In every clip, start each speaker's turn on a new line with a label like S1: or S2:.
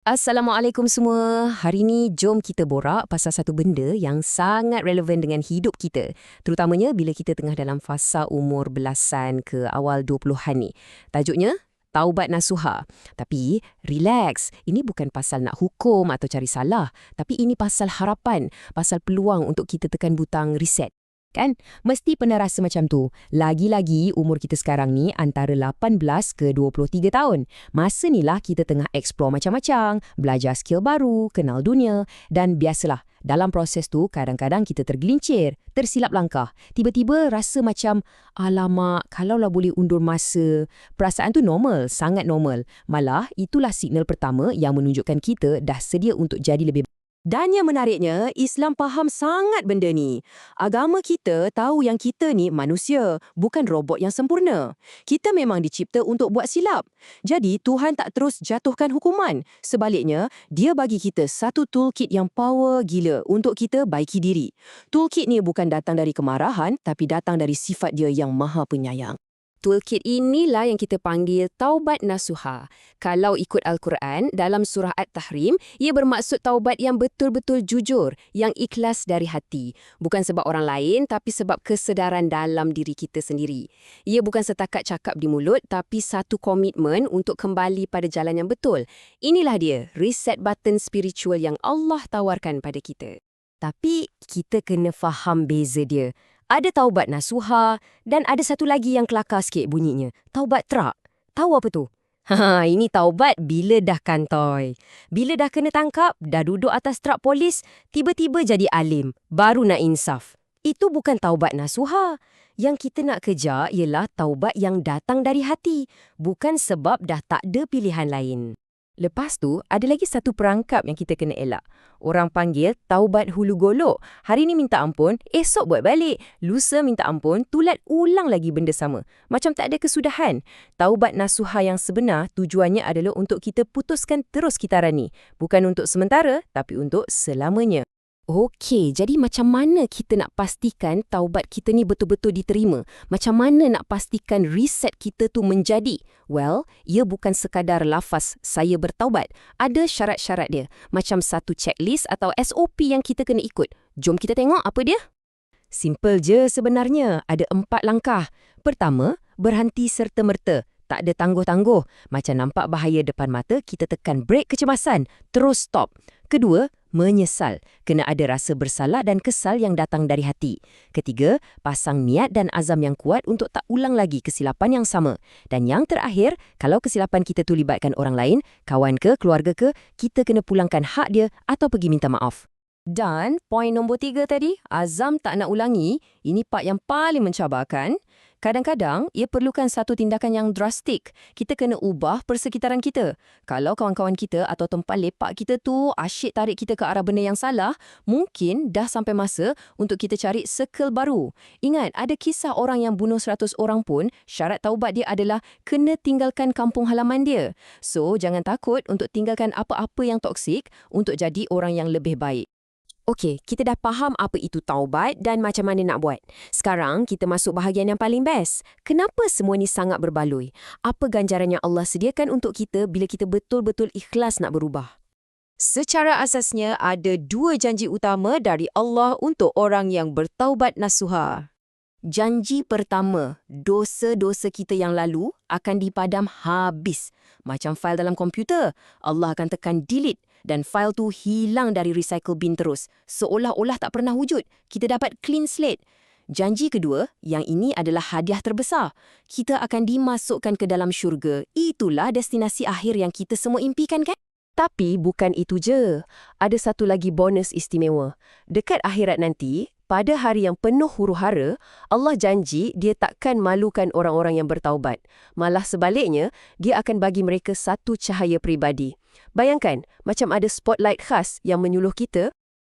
S1: Assalamualaikum semua. Hari ni jom kita borak pasal satu benda yang sangat relevan dengan hidup kita. Terutamanya bila kita tengah dalam fasa umur belasan ke awal 20-an ni. Tajuknya, Taubat Nasuha. Tapi, relax. Ini bukan pasal nak hukum atau cari salah. Tapi ini pasal harapan, pasal peluang untuk kita tekan butang reset. Kan? Mesti pernah rasa macam tu. Lagi-lagi umur kita sekarang ni antara 18 ke 23 tahun. Masa ni lah kita tengah explore macam-macam, belajar skill baru, kenal dunia. Dan biasalah, dalam proses tu kadang-kadang kita tergelincir, tersilap langkah. Tiba-tiba rasa macam, alamak, kalaulah boleh undur masa. Perasaan tu normal, sangat normal. Malah, itulah signal pertama yang menunjukkan kita dah sedia untuk jadi lebih baik. Dan yang menariknya, Islam faham sangat benda ni. Agama kita tahu yang kita ni manusia, bukan robot yang sempurna. Kita memang dicipta untuk buat silap. Jadi, Tuhan tak terus jatuhkan hukuman. Sebaliknya, dia bagi kita satu toolkit yang power gila untuk kita baiki diri. Toolkit ni bukan datang dari kemarahan, tapi datang dari sifat dia yang maha penyayang. Toolkit inilah yang kita panggil Taubat Nasuha. Kalau ikut Al-Quran, dalam surah At-Tahrim, ia bermaksud taubat yang betul-betul jujur, yang ikhlas dari hati. Bukan sebab orang lain, tapi sebab kesedaran dalam diri kita sendiri. Ia bukan setakat cakap di mulut, tapi satu komitmen untuk kembali pada jalan yang betul. Inilah dia, reset button spiritual yang Allah tawarkan pada kita. Tapi, kita kena faham beza dia. Ada taubat nasuha dan ada satu lagi yang kelakar sikit bunyinya. Taubat terak. Tahu apa tu? Ini taubat bila dah kantoi. Bila dah kena tangkap, dah duduk atas trak polis, tiba-tiba jadi alim. Baru nak insaf. Itu bukan taubat nasuha. Yang kita nak kejar ialah taubat yang datang dari hati. Bukan sebab dah tak ada pilihan lain. Lepas tu, ada lagi satu perangkap yang kita kena elak. Orang panggil taubat hulu golok. Hari ni minta ampun, esok buat balik. Lusa minta ampun, tulat ulang lagi benda sama. Macam tak ada kesudahan. Taubat nasuha yang sebenar tujuannya adalah untuk kita putuskan terus kitaran ni. Bukan untuk sementara, tapi untuk selamanya. Okey, jadi macam mana kita nak pastikan taubat kita ni betul-betul diterima? Macam mana nak pastikan reset kita tu menjadi? Well, ia bukan sekadar lafaz saya bertaubat. Ada syarat-syarat dia. Macam satu checklist atau SOP yang kita kena ikut. Jom kita tengok apa dia. Simple je sebenarnya. Ada 4 langkah. Pertama, berhenti serta-merta. Tak ada tangguh-tangguh. Macam nampak bahaya depan mata, kita tekan brake kecemasan. Terus stop. Kedua, menyesal. Kena ada rasa bersalah dan kesal yang datang dari hati. Ketiga, pasang niat dan azam yang kuat untuk tak ulang lagi kesilapan yang sama. Dan yang terakhir, kalau kesilapan kita tu libatkan orang lain, kawan ke, keluarga ke, kita kena pulangkan hak dia atau pergi minta maaf. Dan poin nombor 3 tadi, azam tak nak ulangi, ini part yang paling mencabarkan. Kadang-kadang, ia perlukan satu tindakan yang drastik. Kita kena ubah persekitaran kita. Kalau kawan-kawan kita atau tempat lepak kita tu asyik tarik kita ke arah benda yang salah, mungkin dah sampai masa untuk kita cari circle baru. Ingat, ada kisah orang yang bunuh 100 orang pun, syarat taubat dia adalah kena tinggalkan kampung halaman dia. So, jangan takut untuk tinggalkan apa-apa yang toksik untuk jadi orang yang lebih baik. Okey, kita dah faham apa itu taubat dan macam mana nak buat. Sekarang, kita masuk bahagian yang paling best. Kenapa semua ni sangat berbaloi? Apa ganjaran yang Allah sediakan untuk kita bila kita betul-betul ikhlas nak berubah? Secara asasnya, ada 2 janji utama dari Allah untuk orang yang bertaubat nasuha. Janji pertama, dosa-dosa kita yang lalu akan dipadam habis. Macam fail dalam komputer, Allah akan tekan delete dan fail tu hilang dari recycle bin terus. Seolah-olah tak pernah wujud. Kita dapat clean slate. Janji kedua, yang ini adalah hadiah terbesar. Kita akan dimasukkan ke dalam syurga. Itulah destinasi akhir yang kita semua impikan, kan? Tapi bukan itu je. Ada satu lagi bonus istimewa. Dekat akhirat nanti, pada hari yang penuh huru-hara, Allah janji dia takkan malukan orang-orang yang bertaubat. Malah sebaliknya, dia akan bagi mereka satu cahaya peribadi. Bayangkan, macam ada spotlight khas yang menyuluh kita.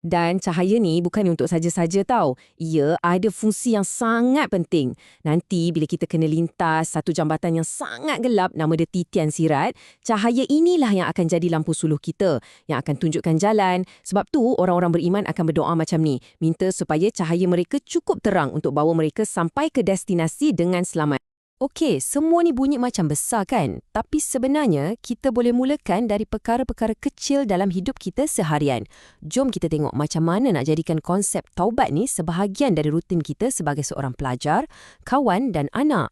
S1: Dan cahaya ni bukan untuk saja-saja tau. Ia ada fungsi yang sangat penting. Nanti bila kita kena lintas satu jambatan yang sangat gelap, nama dia titian sirat, cahaya inilah yang akan jadi lampu suluh kita, yang akan tunjukkan jalan. Sebab tu orang-orang beriman akan berdoa macam ni, minta supaya cahaya mereka cukup terang untuk bawa mereka sampai ke destinasi dengan selamat. Okey, semua ni bunyi macam besar kan? Tapi sebenarnya, kita boleh mulakan dari perkara-perkara kecil dalam hidup kita seharian. Jom kita tengok macam mana nak jadikan konsep taubat ni sebahagian dari rutin kita sebagai seorang pelajar, kawan dan anak.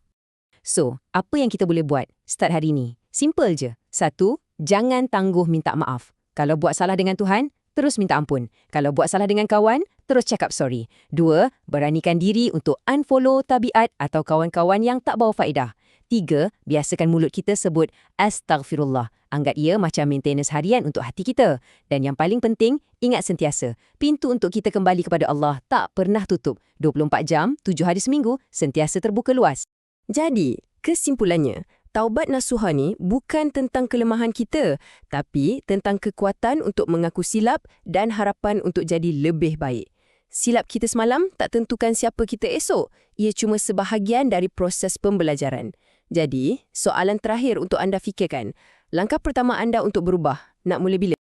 S1: So, apa yang kita boleh buat start hari ni? Simple je. 1. Jangan tangguh minta maaf. Kalau buat salah dengan Tuhan, terus minta ampun. Kalau buat salah dengan kawan, terus cakap sorry. 2. Beranikan diri untuk unfollow tabiat atau kawan-kawan yang tak bawa faedah. 3. Biasakan mulut kita sebut astaghfirullah. Anggap ia macam maintenance harian untuk hati kita. Dan yang paling penting, ingat sentiasa, pintu untuk kita kembali kepada Allah tak pernah tutup. 24 jam, 7 hari seminggu, sentiasa terbuka luas. Jadi, kesimpulannya, taubat nasuha ni bukan tentang kelemahan kita, tapi tentang kekuatan untuk mengaku silap dan harapan untuk jadi lebih baik. Silap kita semalam tak tentukan siapa kita esok. Ia cuma sebahagian dari proses pembelajaran. Jadi, soalan terakhir untuk anda fikirkan. Langkah pertama anda untuk berubah, nak mula bila?